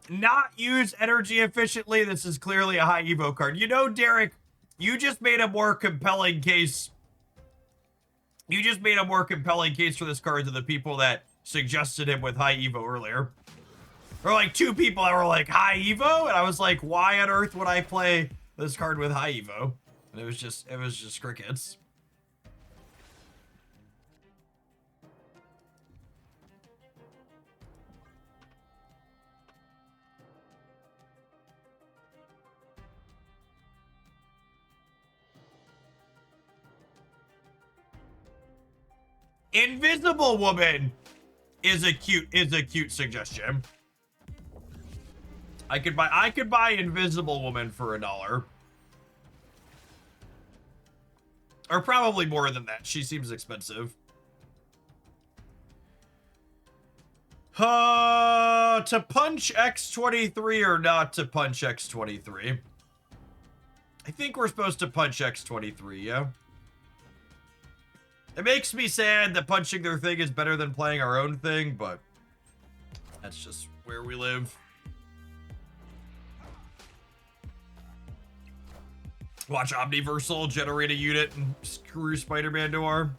not use energy efficiently. This is clearly a high Evo card. You know, Derek, you just made a more compelling case. You just made a more compelling case for this card than the people that suggested him with high Evo earlier. There were like 2 people that were like, high Evo? And I was like, why on earth would I play this card with high Evo? And it was just crickets. Invisible Woman is a cute suggestion. I could buy Invisible Woman for $1. Or probably more than that. She seems expensive. To punch X23 or not to punch X23? I think we're supposed to punch X23, yeah? It makes me sad that punching their thing is better than playing our own thing, but that's just where we live. Watch Omniversal generate a unit and screw Spider-Man Noir.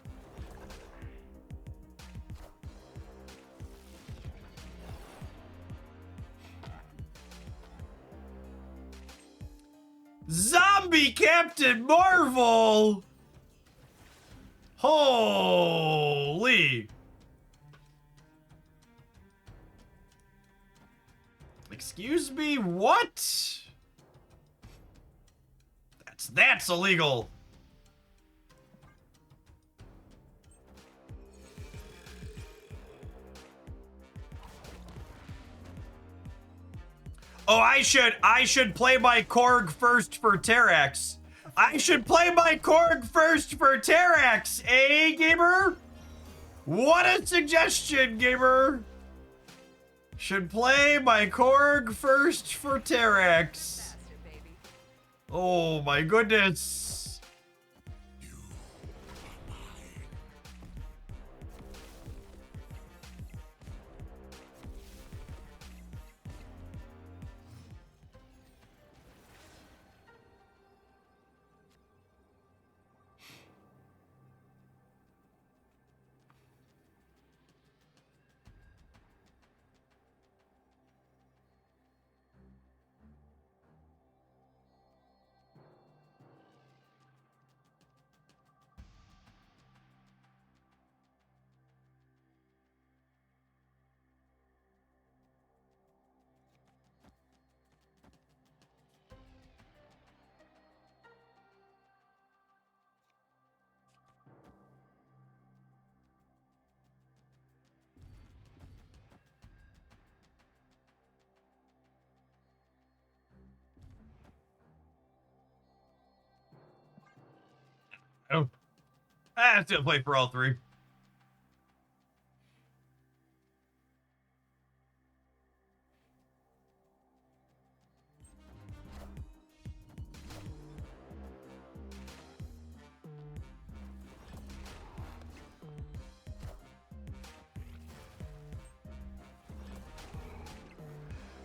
Zombie Captain Marvel! Holy! Excuse me, what? That's illegal. Oh, I should play my Korg first for Terrax. I should play my Korg first for Terrax, eh, gamer? What a suggestion, gamer. Should play my Korg first for Terrax. Oh my goodness. Oh, I have to play for all 3.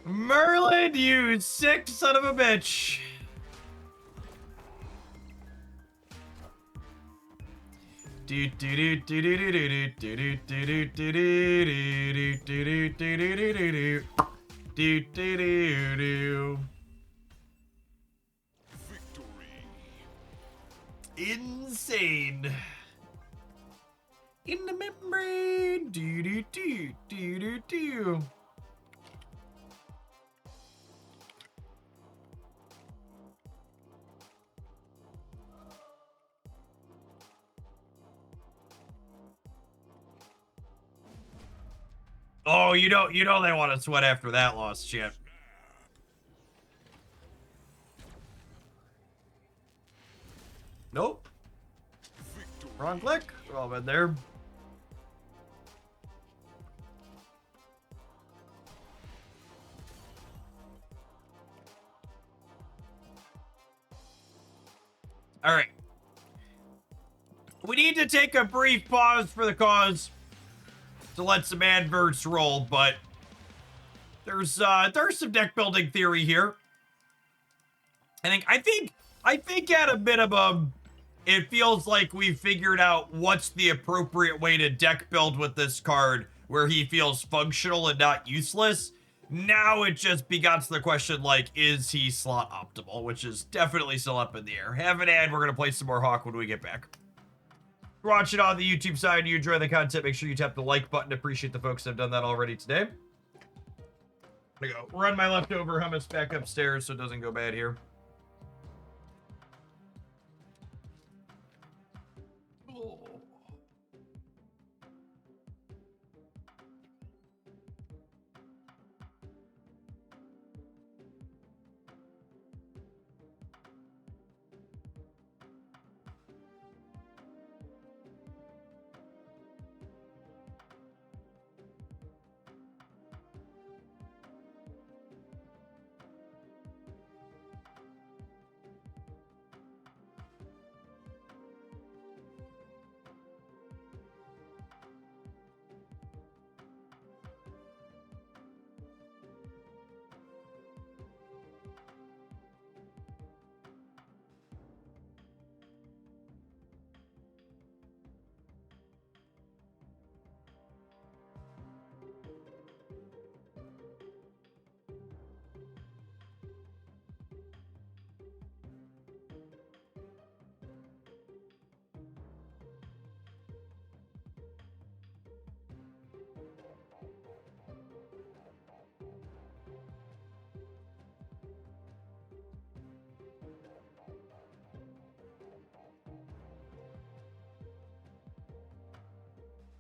Merlin, you sick son of a bitch. Insane. In the membrane. Oh, you know they want to sweat after that loss, shit. Nope. Wrong click. We're all been there. All right. We need to take a brief pause for the cause to let some adverts roll, but there's some deck building theory here. I think at a minimum, it feels like we've figured out what's the appropriate way to deck build with this card where he feels functional and not useless. Now it just begots the question, like, is he slot optimal? Which is definitely still up in the air. Have an ad. We're going to play some more Hawk when we get back. If you're watching on the YouTube side, you enjoy the content, make sure you tap the like button. Appreciate the folks that have done that already today. I'm going to go run my leftover hummus back upstairs so it doesn't go bad here.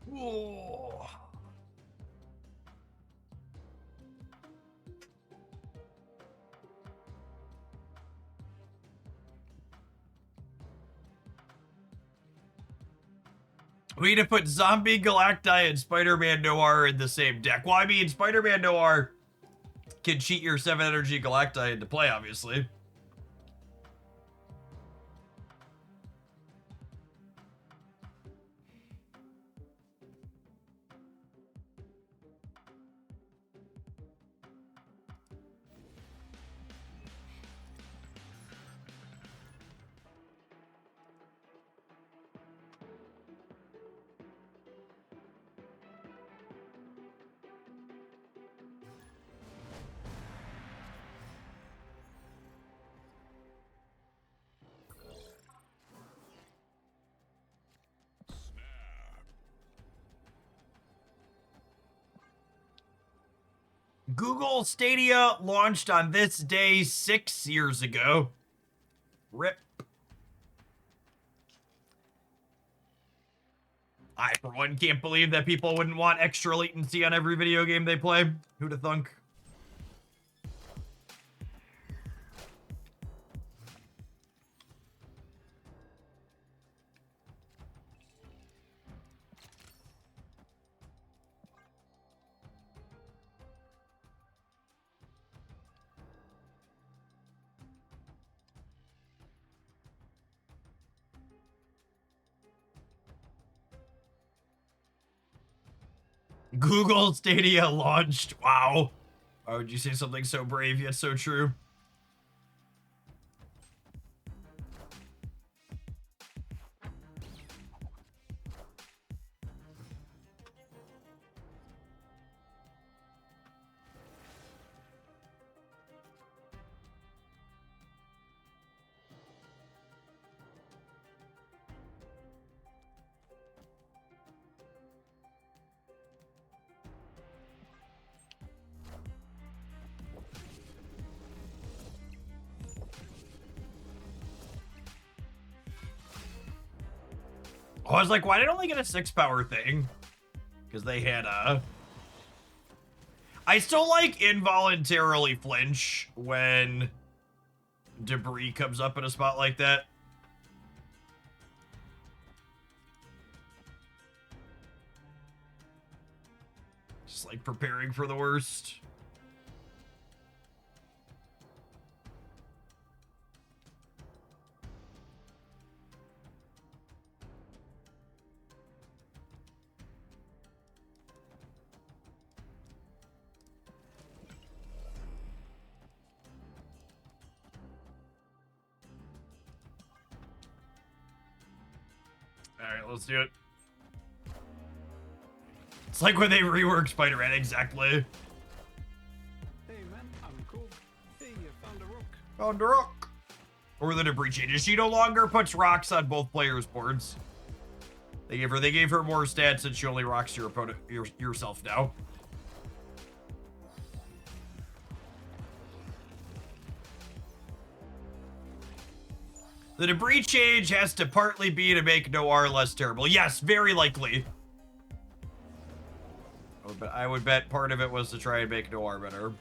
Whoa. We need to put Zombie Galacti and Spider-Man Noir in the same deck. Well, I mean, Spider-Man Noir can cheat your 7 energy Galacti into play, obviously. Google Stadia launched on this day 6 years ago. RIP. I, for one, can't believe that people wouldn't want extra latency on every video game they play. Who'd have thunk? Google Stadia launched. Wow. Why would you say something so brave yet so true? I was like, why did I only get a 6 power thing? Because they had a... I still like involuntarily flinch when debris comes up in a spot like that. Just like preparing for the worst. Alright, let's do it. It's like when they reworked Spider-Man, exactly. Hey man, I'm cool. Hey, you found a rook. Found a rock. Or the debris changes. She no longer puts rocks on both players' boards. They gave her more stats and she only rocks your opponent yourself now. The debris change has to partly be to make Noir less terrible. Yes, very likely. But I would bet part of it was to try and make Noir better.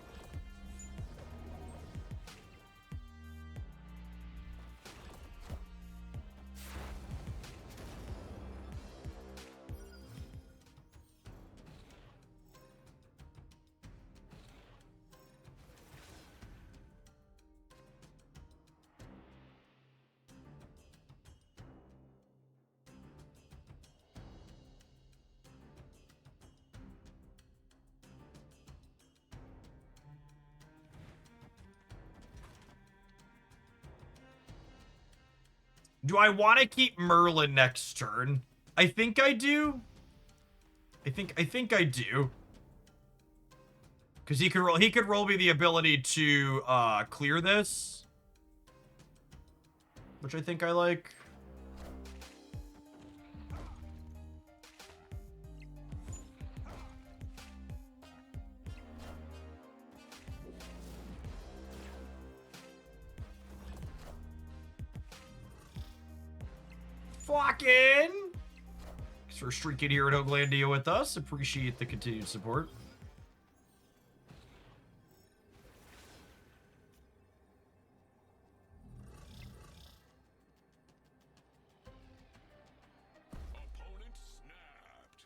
Do I want to keep Merlin next turn? I think I do. I think I do. Because he could roll me the ability to clear this. Which I think I like. Fucking! Thanks for streaking here at Hoaglandia with us. Appreciate the continued support. Opponent snapped.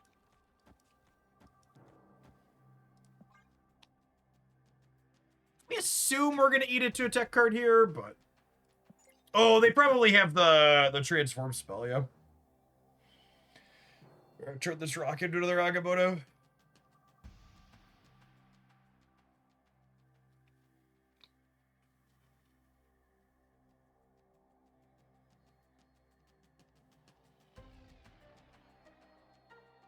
We assume we're gonna eat it to a tech card here, but oh, they probably have the transform spell, yeah. Turn this rock into another Agamotto.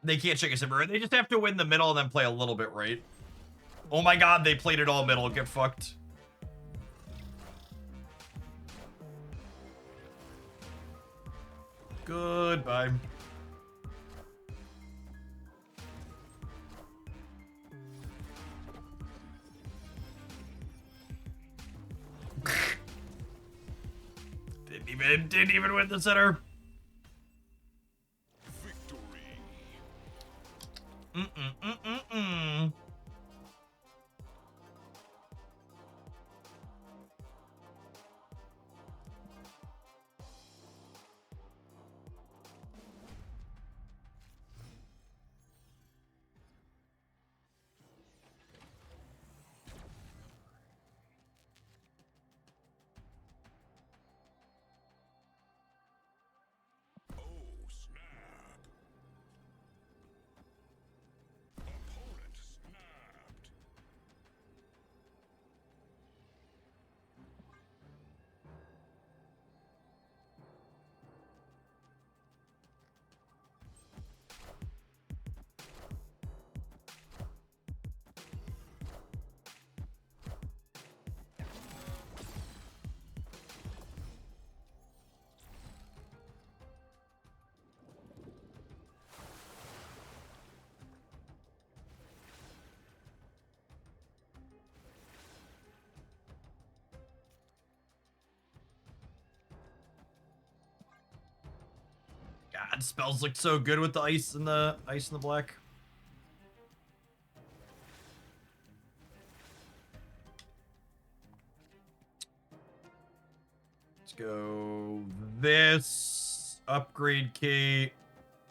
They can't check a simmer. They just have to win the middle and then play a little bit right. Oh my god, they played it all middle. Get fucked. Goodbye. Didn't even win the center. Victory. Mm-mm-mm-mm-mm. Oh, snap. Opponent snapped. God, spells look so good with the ice and the black. Let's go this upgrade Kate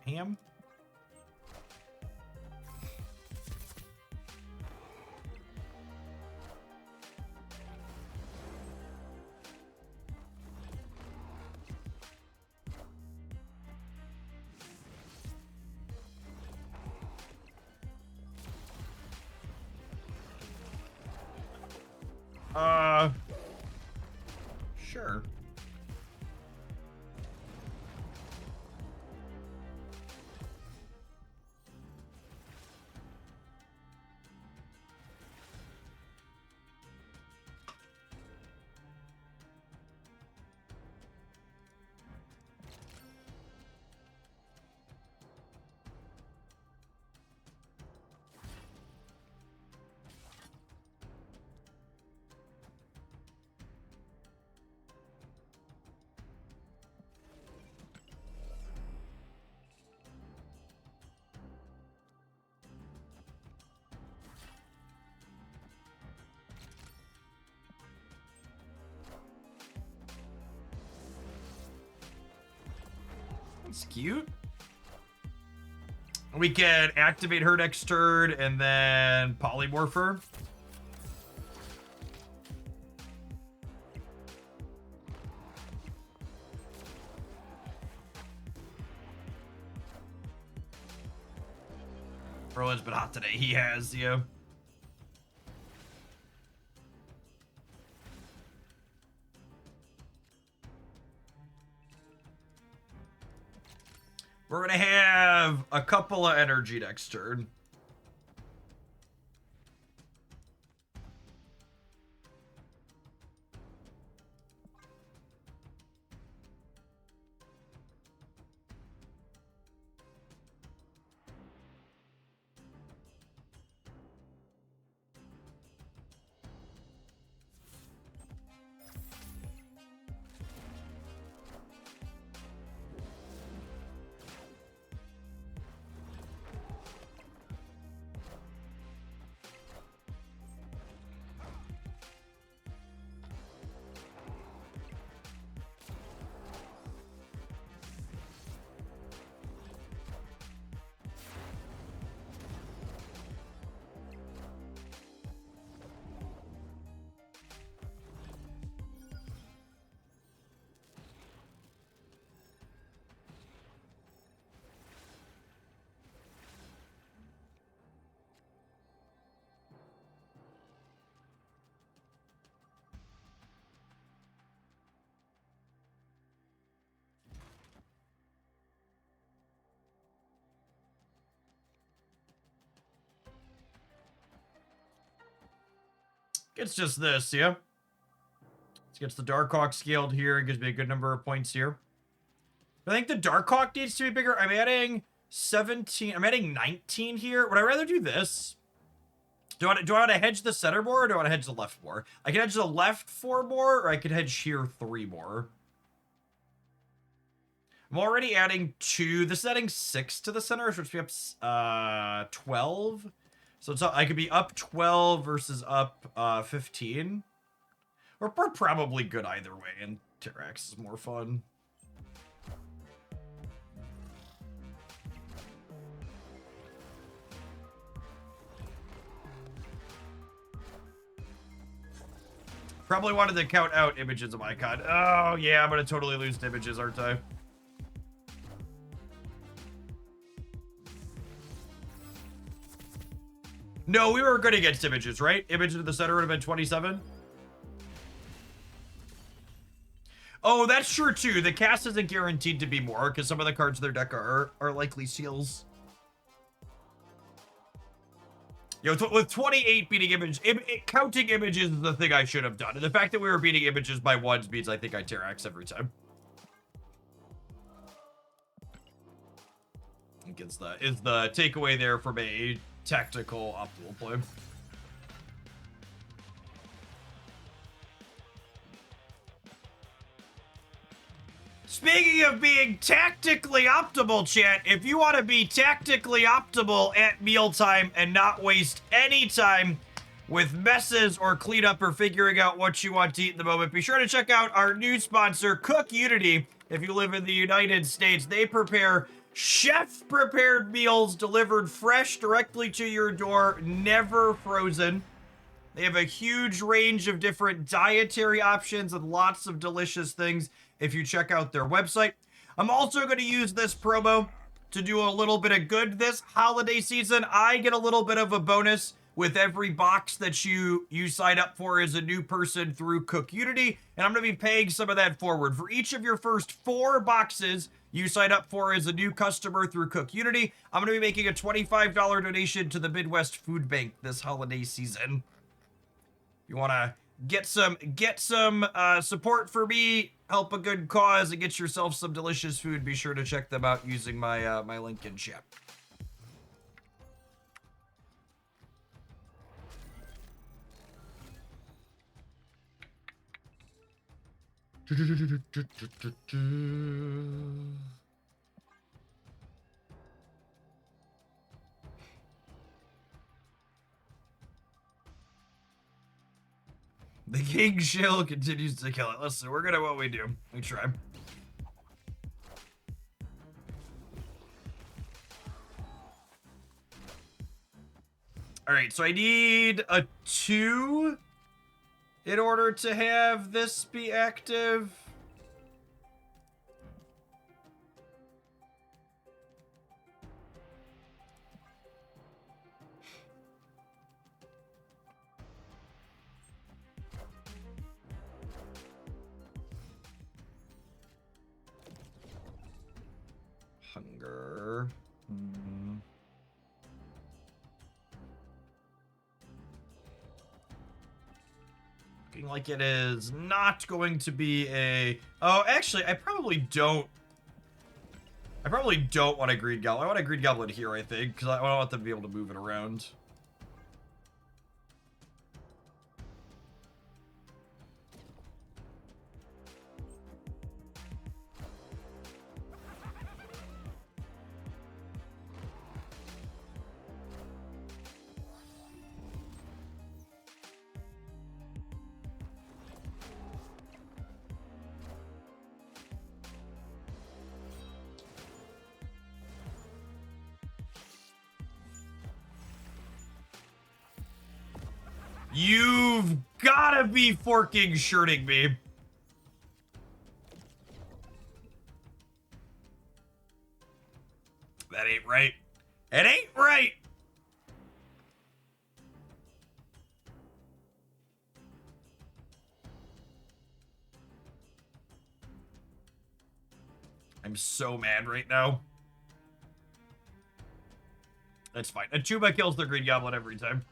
Ham. Sure. It's cute. We can activate her next turn and then polymorph her. Roland's been hot today. He has, yeah. We're gonna have a couple of energy next turn. It's just this, yeah. It gets the Darkhawk scaled here. It gives me a good number of points here. I think the Darkhawk needs to be bigger. I'm adding 17. I'm adding 19 here. Would I rather do this? Do I want to hedge the center more, or do I want to hedge the left more? I can hedge the left 4 more, or I could hedge here 3 more. I'm already adding 2. This is adding 6 to the center, which would be up 12. So it's I could be up 12 versus up 15. We're probably good either way, and Terrax is more fun. Probably wanted to count out images of Icon. Oh, yeah, I'm going to totally lose to images, aren't I? No, we were good against images, right? Image to the center would have been 27. Oh, that's true, too. The cast isn't guaranteed to be more, because some of the cards in their deck are likely seals. Yo, with 28 beating image, counting images is the thing I should have done. And the fact that we were beating images by 1s means I think I Terrax every time. I think is the takeaway there from a tactical optimal play. Speaking of being tactically optimal, chat, if you want to be tactically optimal at mealtime and not waste any time with messes or cleanup or figuring out what you want to eat in the moment, be sure to check out our new sponsor, Cook Unity. If you live in the United States, they prepare chef-prepared meals delivered fresh directly to your door, never frozen. They have a huge range of different dietary options and lots of delicious things if you check out their website. I'm also going to use this promo to do a little bit of good this holiday season. I get a little bit of a bonus with every box that you sign up for as a new person through Cook Unity, and I'm going to be paying some of that forward. For each of your first 4 boxes you sign up for as a new customer through Cook Unity, I'm going to be making a $25 donation to the Midwest Food Bank this holiday season. You want to get some support for me, help a good cause, and get yourself some delicious food, be sure to check them out using my my link in chat. The king shill continues to kill it. Listen, we're good at what we do. We try. All right, so I need a 2 in order to have this be active. Hunger. Looking like it is not going to be a... Oh, actually, I probably don't want a Greed Goblin. I want a Greed Goblin here, I think, because I want them to be able to move it around. You've gotta be forking shirting me. That ain't right. It ain't right. I'm so mad right now. That's fine. A Chuba kills the Green Goblin every time.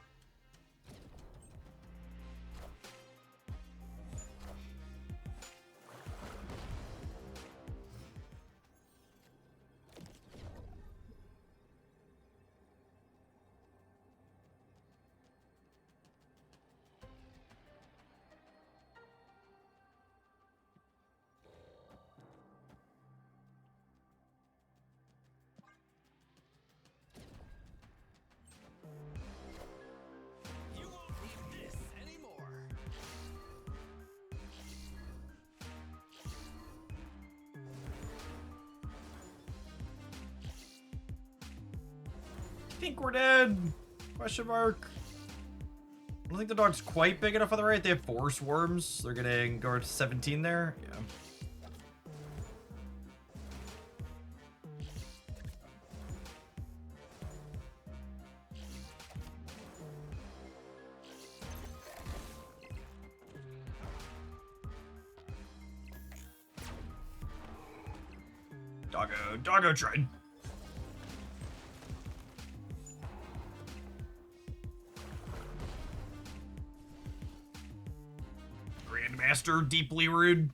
I think we're dead. Question mark. I don't think the dog's quite big enough on the right. They have 4 swarms. They're gonna go to 17 there. Yeah. Doggo tried. Grandmaster, deeply rude.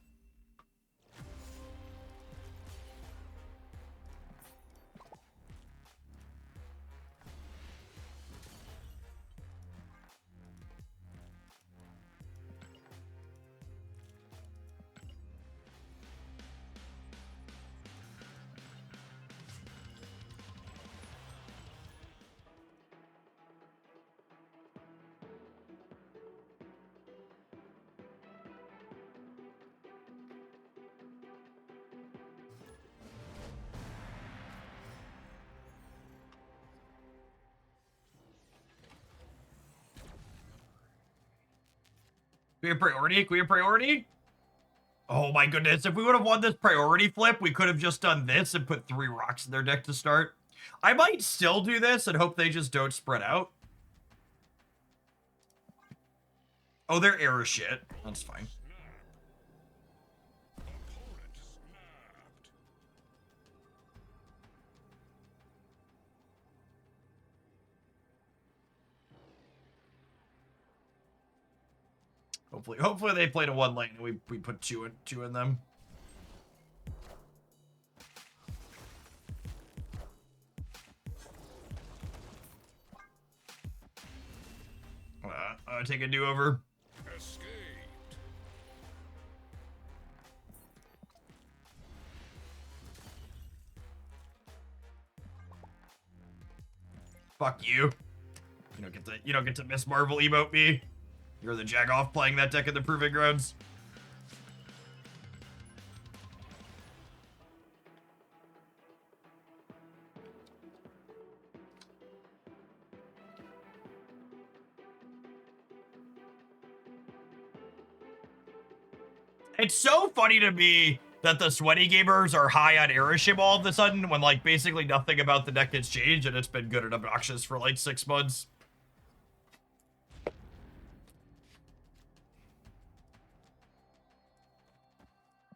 We have priority? Can we have priority? Oh my goodness, if we would have won this priority flip, we could have just done this and put 3 rocks in their deck to start. I might still do this and hope they just don't spread out. Oh, they're error shit. That's fine. Hopefully they played a 1 lane and we put two in them. Take a do-over. Escaped. Fuck you. You don't get to Miss Marvel emote me. You're the jagoff playing that deck in the Proving Grounds. It's so funny to me that the sweaty gamers are high on Airship all of a sudden when, like, basically nothing about the deck has changed and it's been good and obnoxious for, like, 6 months.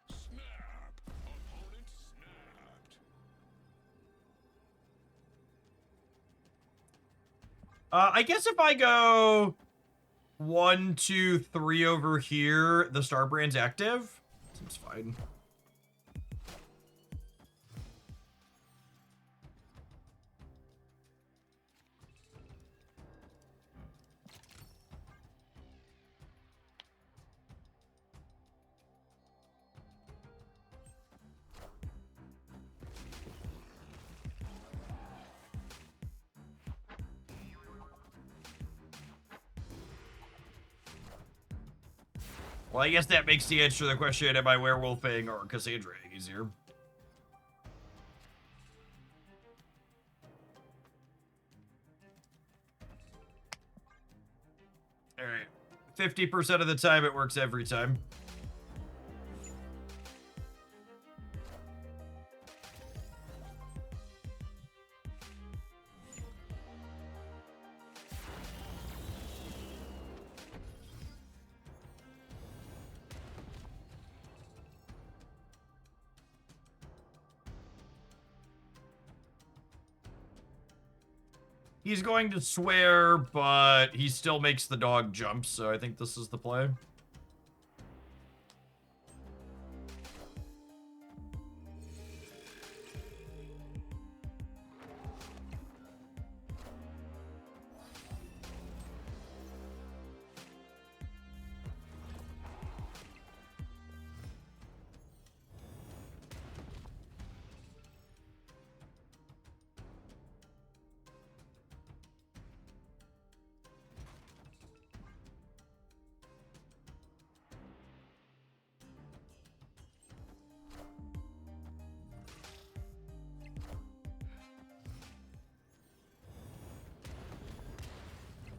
Snap. Opponent snapped. I guess if I go 1, 2, 3 over here, the Star Brand's active. Seems fine. Well, I guess that makes the answer to the question, am I werewolfing or Cassandra easier? Alright. 50% of the time, it works every time. He's going to swear, but he still makes the dog jump, so I think this is the play.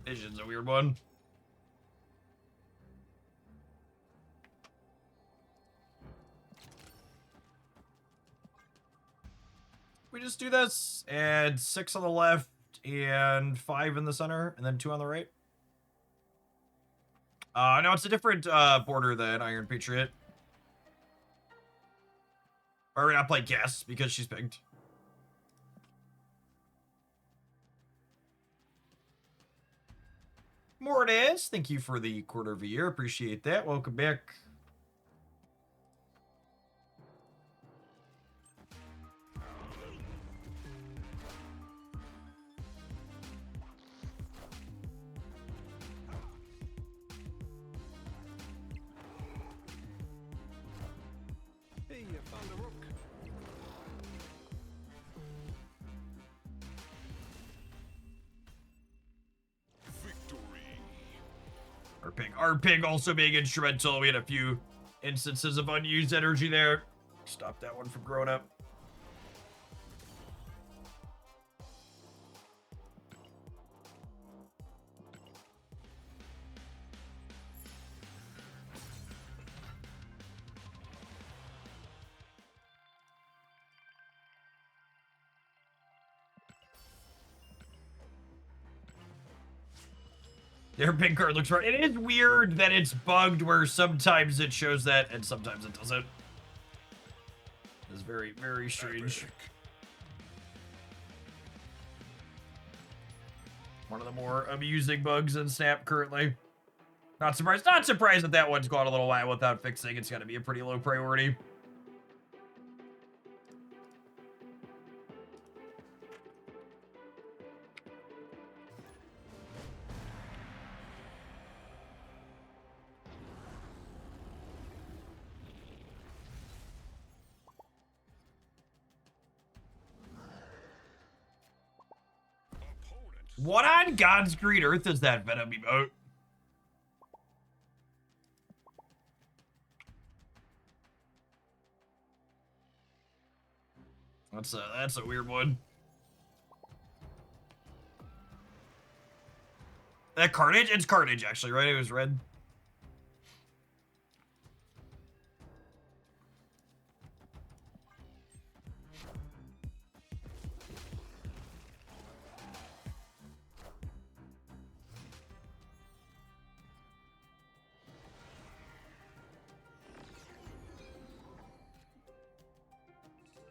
Vision's a weird one. We just do this, and 6 on the left, and 5 in the center, and then 2 on the right. No, it's a different border than Iron Patriot. Or we're not playing Guess, because she's picked. Mortis, thank you for the quarter of a year. Appreciate that. Welcome back. Hey, you found a rook. Victory. Our pig also being instrumental. We had a few instances of unused energy there. Stop that one from growing up. Their pink card looks right. It is weird that it's bugged where sometimes it shows that and sometimes it doesn't. It's very, very strange. Epic. One of the more amusing bugs in Snap currently. Not surprised that that one's gone a little while without fixing. It's got to be a pretty low priority. Opponent. What on God's green earth is that Venom emote? That's a weird one. That Carnage? It's Carnage, actually, right? It was red.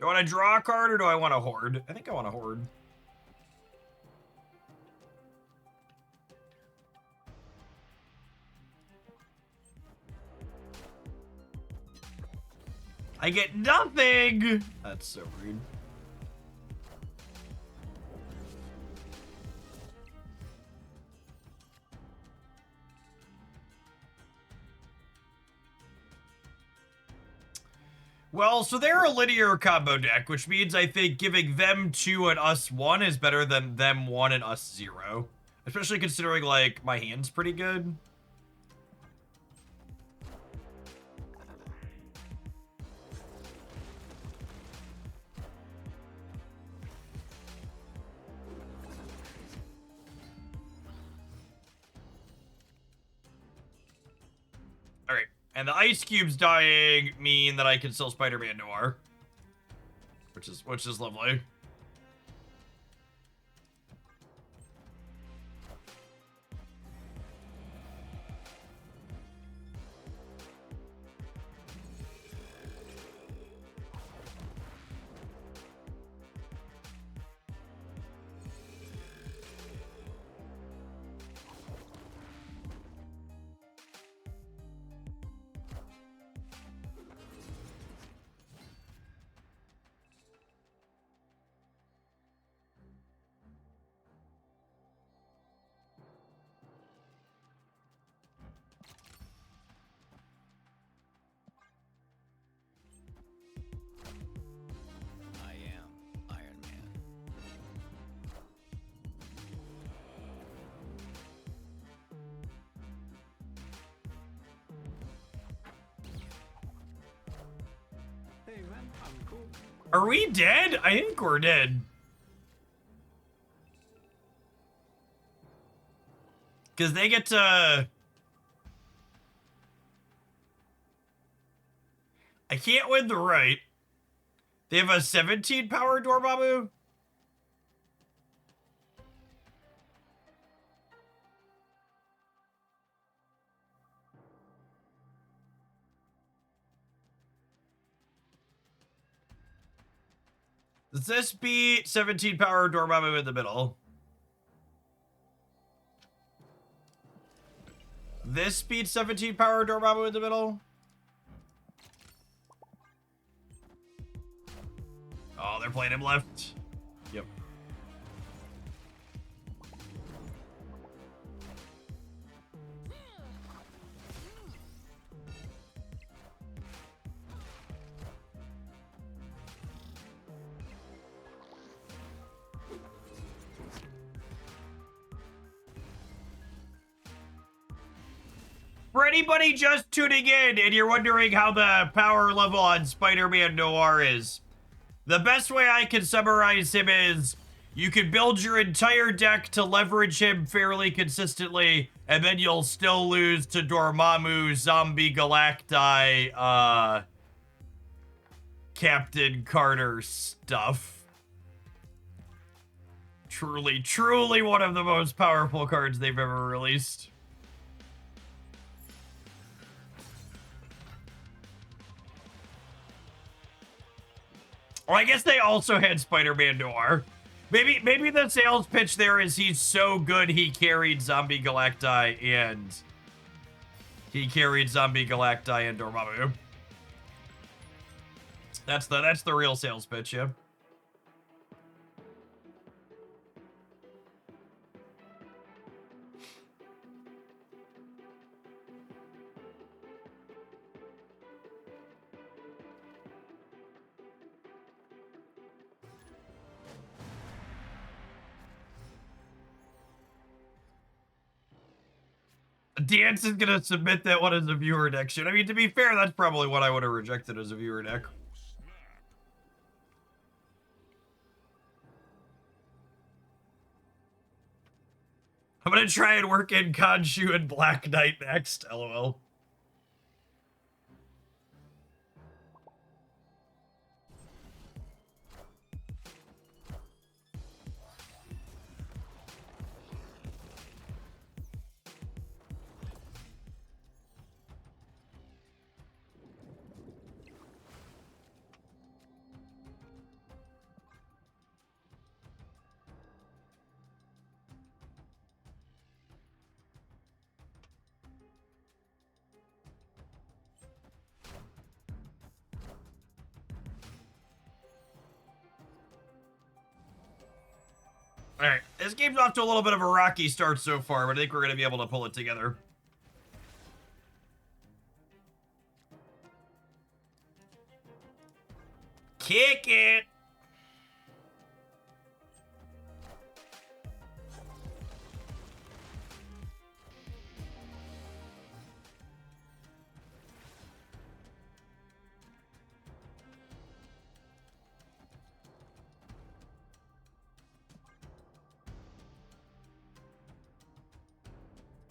Do I want to draw a card or do I want to hoard? I think I want to hoard. I get nothing! That's so rude. Well, so they're a linear combo deck, which means I think giving them 2 and us 1 is better than them 1 and us 0. Especially considering, like, my hand's pretty good. Alright, and the ice cubes dying mean that I can still Spider-Man Noir. Which is lovely. I am Iron Man. Hey man, I'm cool. Are we dead? I think we're dead. Because they get to... I can't win the right. They have a 17 power Dormammu? Does this beat 17 power Dormammu in the middle? This beats 17 power Dormammu in the middle? Oh, they're playing him left. Yep. For anybody just tuning in and you're wondering how the power level on Spider-Man Noir is, the best way I can summarize him is you can build your entire deck to leverage him fairly consistently, and then you'll still lose to Dormammu, Zombie Galacti, Captain Carter stuff. Truly, truly one of the most powerful cards they've ever released. Well, I guess they also had Spider-Man Noir. Maybe the sales pitch there is he's so good he carried Zombie Galacti and Dormammu. That's the real sales pitch, yeah. Dance is gonna submit that one as a viewer deck shit. I mean, to be fair, that's probably what I would have rejected as a viewer deck. I'm gonna try and work in Khonshu and Black Knight next, lol. All right, this game's off to a little bit of a rocky start so far, but I think we're going to be able to pull it together. Kick it!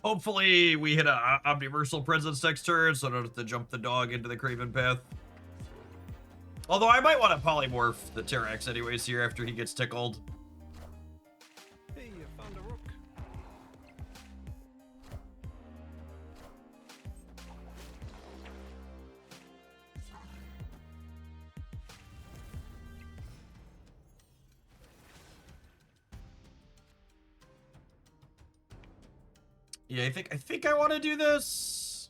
Hopefully we hit a Omniversal Presence next turn, so I don't have to jump the dog into the Craven Path. Although I might want to polymorph the Terrax anyways here after he gets tickled. Hey, you found a rook. Yeah, I think I want to do this.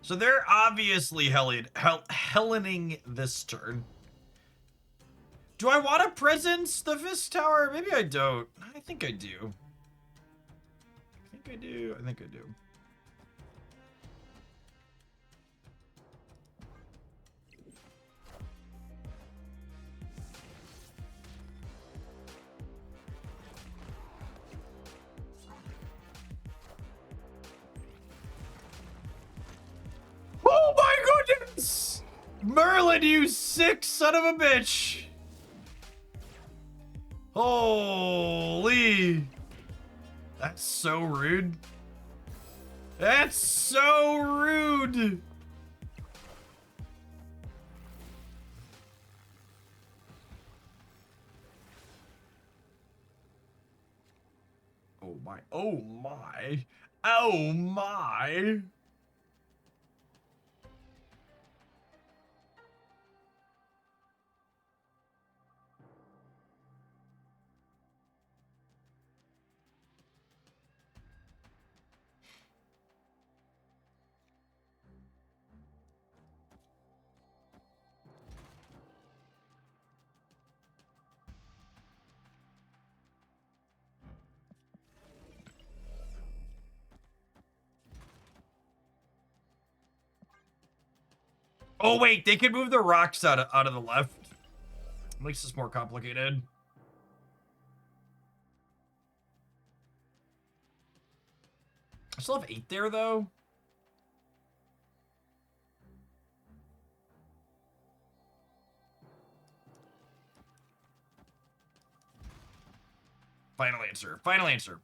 So they're obviously Hellening this turn. Do I want to presence the Fist Tower? Maybe I don't. I think I do. I think I do. I think I do. Oh my goodness! Merlin, you sick son of a bitch! Holy! That's so rude. That's so rude! Oh my, oh my, oh my! Oh wait, they can move the rocks out of the left. Makes this more complicated. I still have 8 there though. Final answer. Final answer.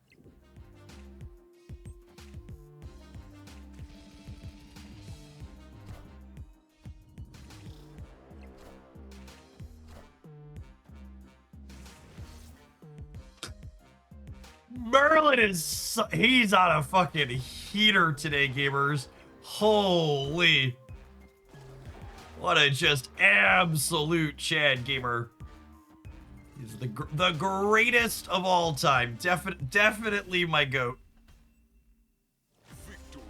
Merlin is he's on a fucking heater today, gamers. Holy. What a just absolute Chad gamer. He's the greatest of all time. Definitely my GOAT. Victory.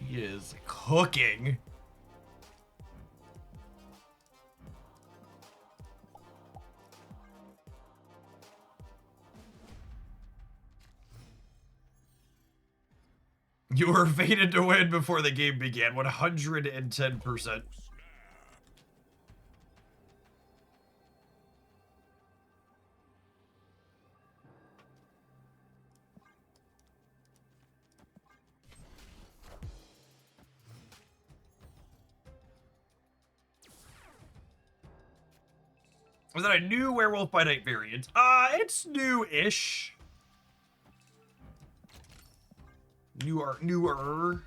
He is cooking. You were fated to win before the game began. 110%. Was that a new Werewolf by Night variant? It's new-ish. Newer.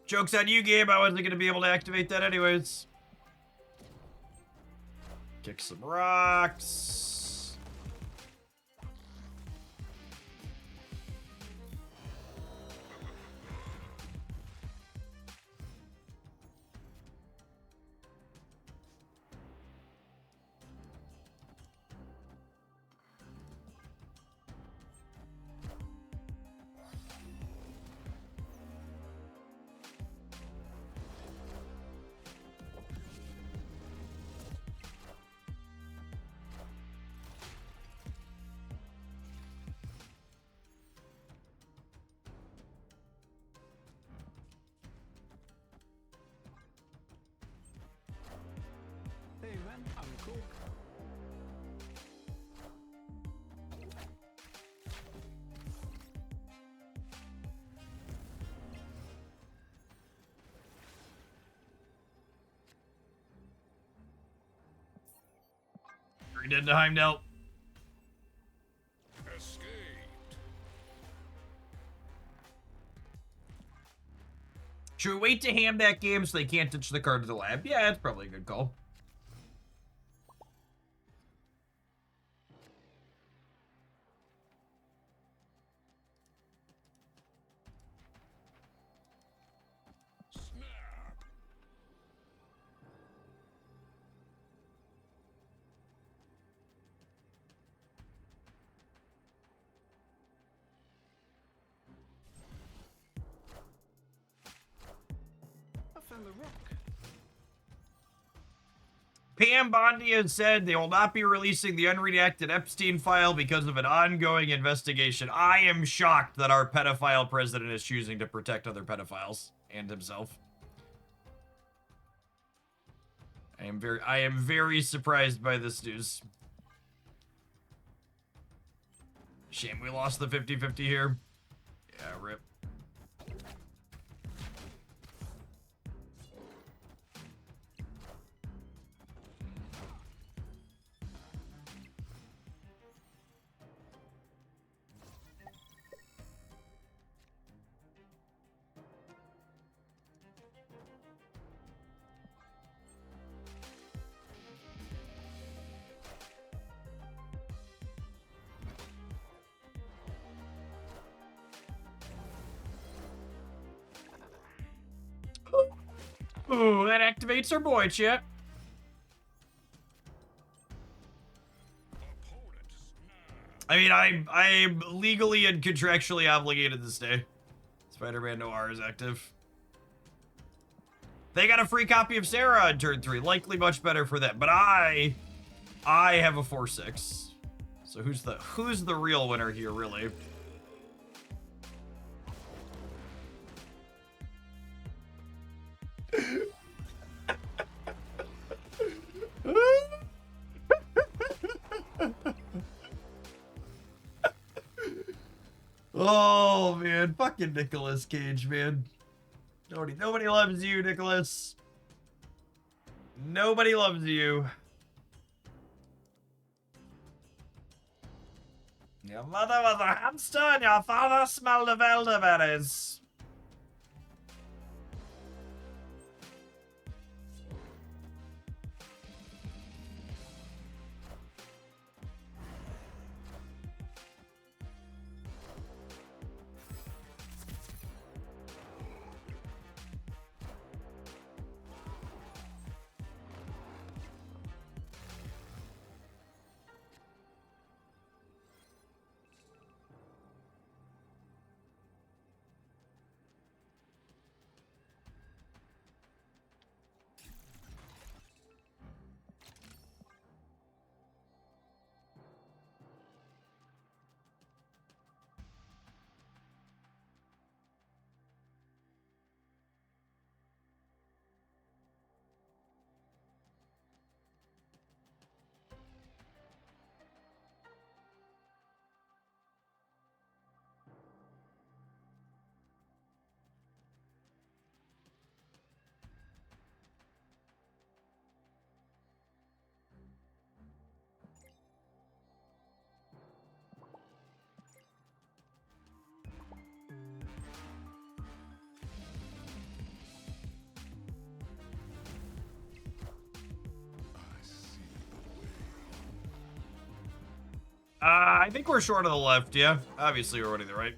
Joke's on you, Gabe. I wasn't going to be able to activate that anyways. Kick some rocks. Three dead to Heimdall. Escaped. Should we wait to ham that game so they can't touch the card to the lab? Yeah, that's probably a good call. Snap. I found a rock. Pam Bondi has said they will not be releasing the unredacted Epstein file because of an ongoing investigation. I am shocked that our pedophile president is choosing to protect other pedophiles and himself. I am very surprised by this news. Shame we lost the 50-50 here. Yeah, rip. Ooh, that activates our boy, chat. Opponent snap. I mean, I'm legally and contractually obligated to stay. Spider-Man Noir is active. They got a free copy of Sarah on turn 3. Likely much better for them. But I have a 4/6. So who's the real winner here, really? Oh man, fucking Nicolas Cage, man. Nobody loves you, Nicholas. Nobody loves you. Your mother was a hamster and your father smelled of elderberries. I think we're short of the left, yeah. Obviously, we're winning the right.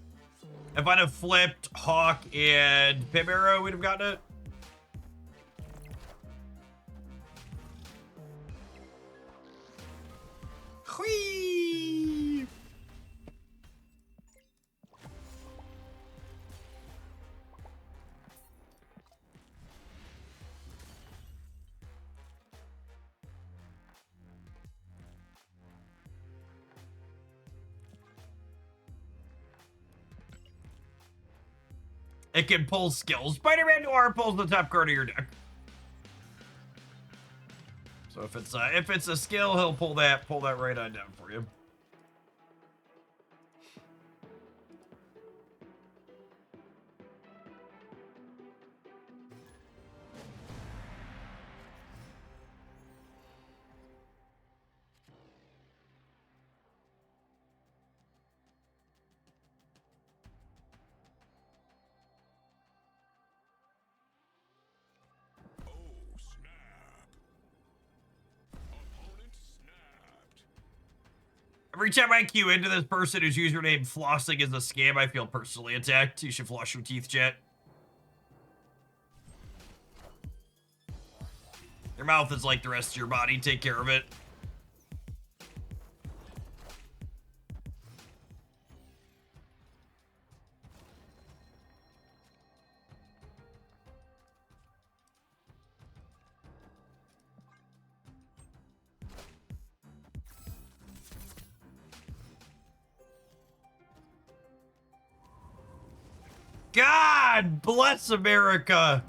If I'd have flipped Hawk and Pim Arrow, we'd have gotten it. Whee! It can pull skills. Spider-Man Noir pulls the top card of your deck. So if it's a skill, he'll pull that right on down for you. Every time I queue into this person whose username flossing is a scam, I feel personally attacked. You should floss your teeth, chat. Your mouth is like the rest of your body. Take care of it. God bless America.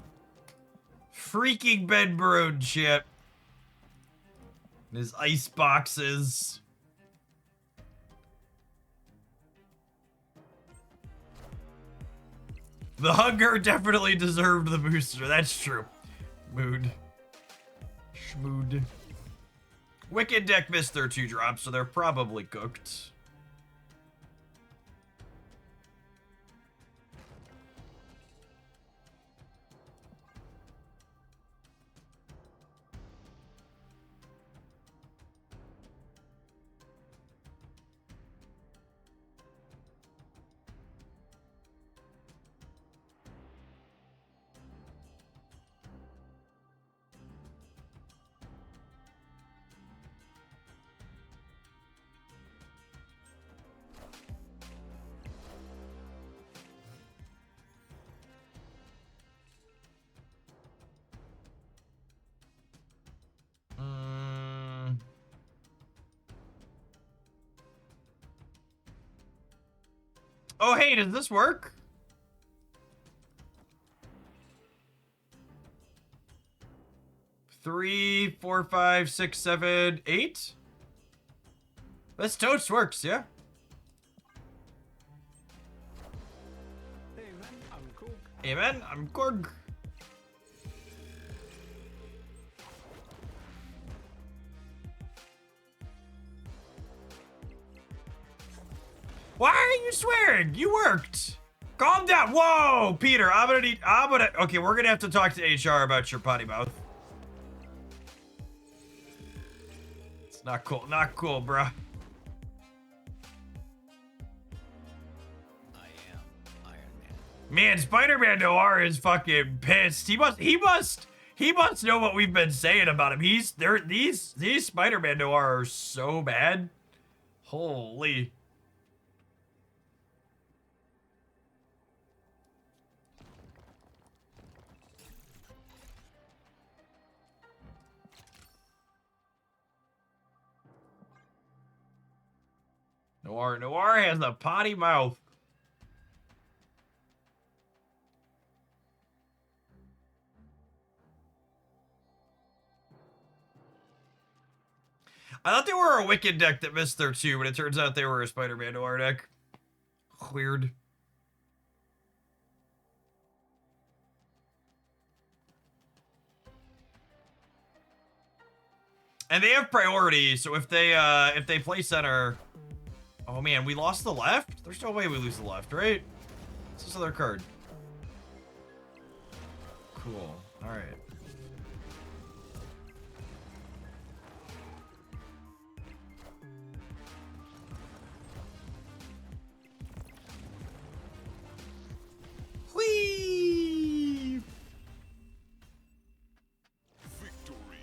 Freaking Ben Burrow shit. His ice boxes. The hunger definitely deserved the booster. That's true. Mood. Schmood. Wicked deck missed their 2 drops, so they're probably cooked. Oh, hey, does this work? Three, 4, 5, 6, 7, 8. This toast works, yeah. Hey man, I'm cool. Hey man, I'm Korg. Why are you swearing? You worked. Calm down. Whoa, Peter, okay, we're gonna have to talk to HR about your potty mouth. It's not cool, bruh. I am Iron Man. Man, Spider-Man Noir is fucking pissed. He must know what we've been saying about him. These Spider-Man Noir are so bad. Holy. Noir has a potty mouth. I thought they were a Wicked deck that missed their 2, but it turns out they were a Spider-Man Noir deck. Weird. And they have priority, so if they play center... Oh man, we lost the left? There's no way we lose the left, right? What's this other card? Cool. Alright. Whee! Victory.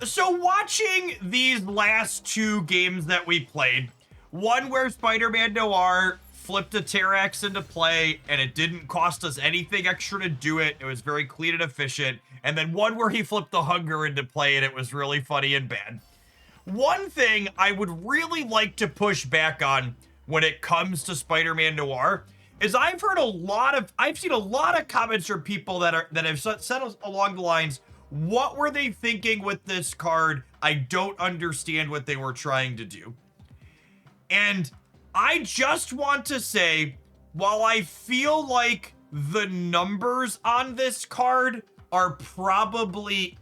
So watching these last 2 games that we played, one where Spider-Man Noir flipped a Terrax into play and it didn't cost us anything extra to do it. It was very clean and efficient. And then one where he flipped the Hunger into play and it was really funny and bad. One thing I would really like to push back on when it comes to Spider-Man Noir is I've seen a lot of comments from people that have said along the lines, what were they thinking with this card? I don't understand what they were trying to do. And I just want to say, while I feel like the numbers on this card are probably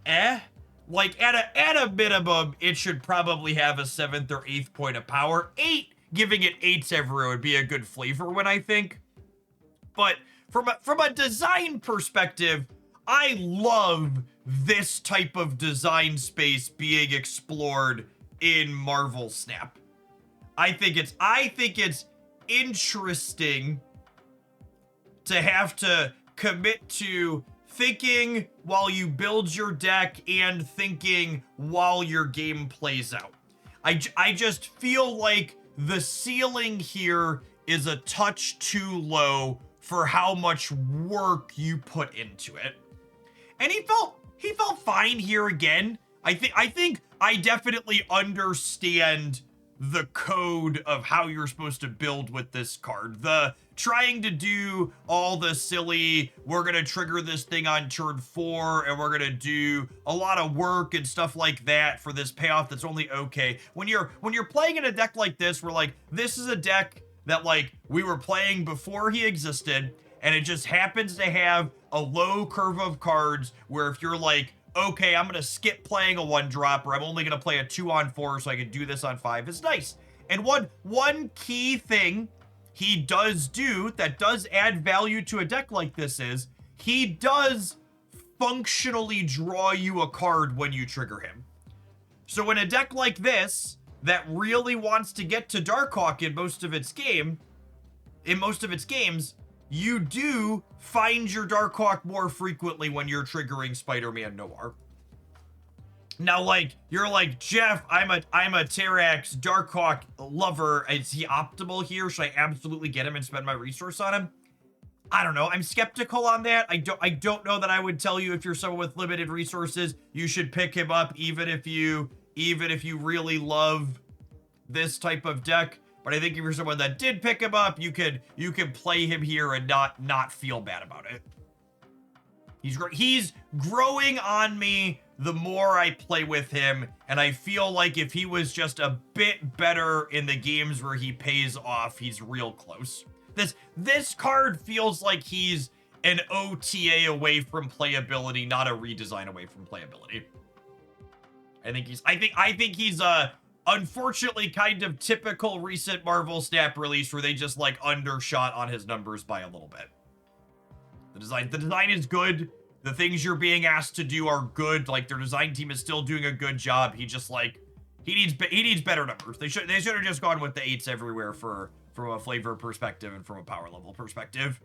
like at a minimum, it should probably have a 7th or 8th point of power. 8, giving it 8s everywhere would be a good flavor one, I think. But from a design perspective, I love this type of design space being explored in Marvel Snap. I think it's interesting to have to commit to thinking while you build your deck and thinking while your game plays out. I just feel like the ceiling here is a touch too low for how much work you put into it. And he felt fine here again. I think I definitely understand the code of how you're supposed to build with this card. The trying to do all the silly, we're gonna trigger this thing on turn 4 and we're gonna do a lot of work and stuff like that for this payoff that's only okay. When you're playing in a deck like this, we're like, this is a deck that like we were playing before he existed, and it just happens to have a low curve of cards where if you're like, okay, I'm gonna skip playing a 1-drop, or I'm only gonna play a 2-on-4 so I can do this on 5, it's nice. And one key thing he does do that does add value to a deck like this is he does functionally draw you a card when you trigger him. So in a deck like this that really wants to get to Darkhawk in most of its games, you do find your Darkhawk more frequently when you're triggering Spider-Man Noir. Now, like, you're like, Jeff, I'm a Terrax Darkhawk lover. Is he optimal here? Should I absolutely get him and spend my resource on him? I don't know. I'm skeptical on that. I don't know that I would tell you if you're someone with limited resources, you should pick him up even if you really love this type of deck. But I think if you're someone that did pick him up, you could play him here and not feel bad about it. He's growing on me the more I play with him, and I feel like if he was just a bit better in the games where he pays off, he's real close. This card feels like he's an OTA away from playability, not a redesign away from playability. I think he's a unfortunately kind of typical recent Marvel Snap release where they just like undershot on his numbers by a little bit. The design is good. The things you're being asked to do are good. Like, their design team is still doing a good job. He just like he needs better numbers. They should have just gone with the 8s everywhere from a flavor perspective and from a power level perspective.